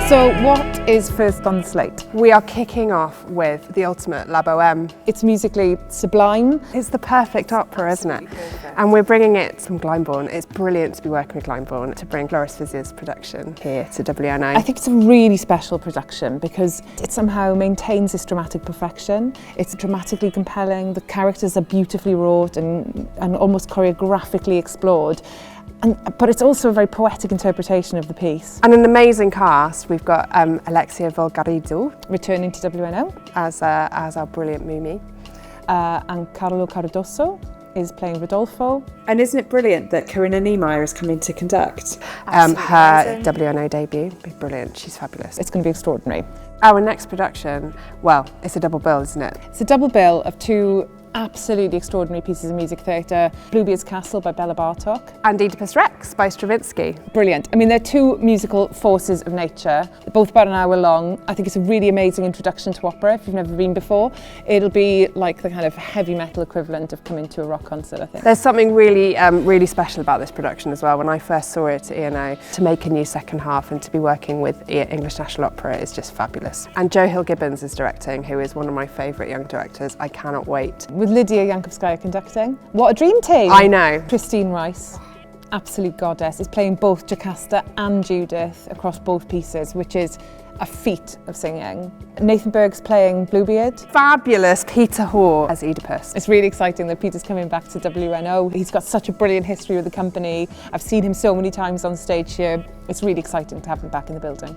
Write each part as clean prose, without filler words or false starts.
So what is first on the slate? We are kicking off with the ultimate La Bohème. It's musically sublime. It's the perfect opera, isn't it? And we're bringing it from Glyndebourne. It's brilliant to be working with Glyndebourne to bring Floris Vizier's production here to WNO. I think it's a really special production because it somehow maintains this dramatic perfection. It's dramatically compelling, the characters are beautifully wrought and almost choreographically explored. But it's also a very poetic interpretation of the piece. And an amazing cast. We've got Alexia Volgaridou returning to WNO as our brilliant Mimi. And Carlo Cardoso is playing Rodolfo. And isn't it brilliant that Corinna Niemeyer is coming to conduct? Her amazing. WNO debut. Be brilliant. She's fabulous. It's going to be extraordinary. Our next production, well, it's a double bill, isn't it? It's a double bill of two absolutely extraordinary pieces of music theatre. Bluebeard's Castle by Bela Bartok. And Oedipus Rex by Stravinsky. Brilliant. I mean, they're two musical forces of nature, both about an hour long. I think it's a really amazing introduction to opera if you've never been before. It'll be like the kind of heavy metal equivalent of coming to a rock concert, I think. There's something really, really special about this production as well. When I first saw it at ENO, to make a new second half and to be working with English National Opera is just fabulous. And Joe Hill-Gibbons is directing, who is one of my favourite young directors. I cannot wait. With Lydia Jankowskaja conducting. What a dream team! I know. Christine Rice, absolute goddess, is playing both Jocasta and Judith across both pieces, which is a feat of singing. Nathan Berg's playing Bluebeard. Fabulous Peter Hoare as Oedipus. It's really exciting that Peter's coming back to WNO. He's got such a brilliant history with the company. I've seen him so many times on stage here. It's really exciting to have him back in the building.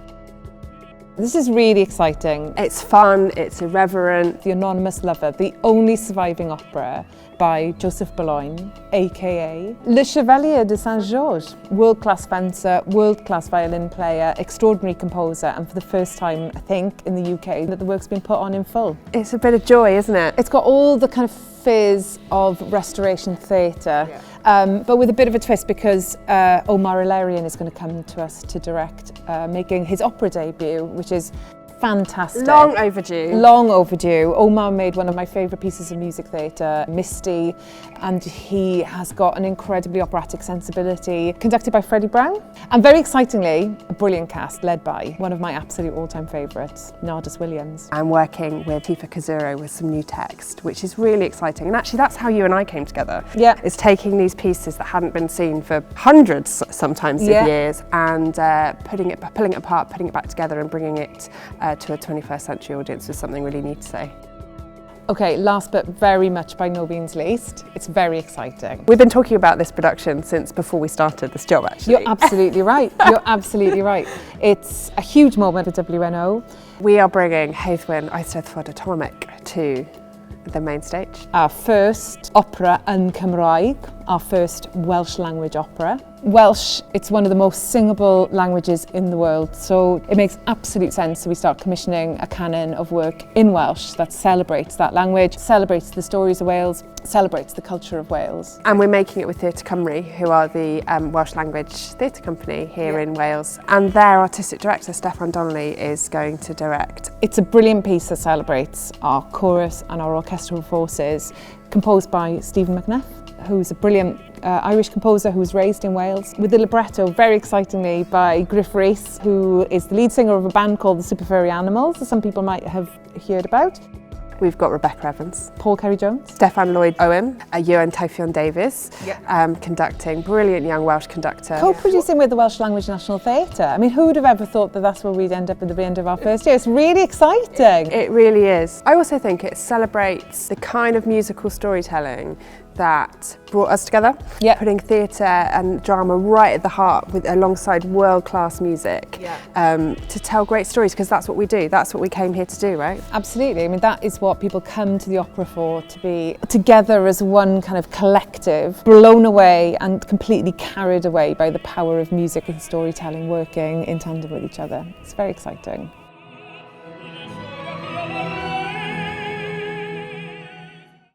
This is really exciting. It's fun, it's irreverent. The Anonymous Lover, the only surviving opera by Joseph Boulogne, aka Le Chevalier de Saint-Georges. World-class fencer, world-class violin player, extraordinary composer, and for the first time, I think, in the UK, that the work's been put on in full. It's a bit of joy, isn't it? It's got all the kind of fizz of Restoration theatre, but with a bit of a twist because Omar Ilarian is going to come to us to direct, making his opera debut, which is fantastic. Long overdue. Long overdue. Omar made one of my favourite pieces of music theatre, Misty, and he has got an incredibly operatic sensibility, conducted by Freddie Brown. And very excitingly, a brilliant cast led by one of my absolute all-time favourites, Nardis Williams. I'm working with Tifa Kazuro with some new text, which is really exciting. And actually that's how you and I came together. Yeah. Is taking these pieces that hadn't been seen for hundreds sometimes of years and pulling it apart, putting it back together and bringing it to a 21st century audience with something really new to say. Okay, last but very much by no means least, it's very exciting. We've been talking about this production since before we started this job, actually. You're absolutely right. You're absolutely right. It's a huge moment at WNO. We are bringing Heiddwyn Eisteddwch to the main stage. Our first opera yn Cymraeg, our first Welsh language opera. Welsh, it's one of the most singable languages in the world, so it makes absolute sense that we start commissioning a canon of work in Welsh that celebrates that language, celebrates the stories of Wales, celebrates the culture of Wales. And we're making it with Theatr Cymru, who are the Welsh language theatre company here in Wales. And their artistic director, Steffan Donnelly, is going to direct. It's a brilliant piece that celebrates our chorus and our orchestral forces, composed by Stephen McNeff, who's a brilliant Irish composer who was raised in Wales, with the libretto, very excitingly, by Griff Rhys, who is the lead singer of a band called the Super Furry Animals, that some people might have heard about. We've got Rebecca Evans, Paul Kerry-Jones, Steffan Lloyd Owen, Ewan Typhion Davies, conducting, brilliant young Welsh conductor. Co-producing with the Welsh Language National Theatre. I mean, who would have ever thought that that's where we'd end up at the end of our first year? It's really exciting. It really is. I also think it celebrates the kind of musical storytelling that brought us together, putting theatre and drama right at the heart alongside world-class music to tell great stories, because that's what we do, that's what we came here to do, right? Absolutely, I mean that is what people come to the opera for, to be together as one kind of collective, blown away and completely carried away by the power of music and storytelling working in tandem with each other. It's very exciting.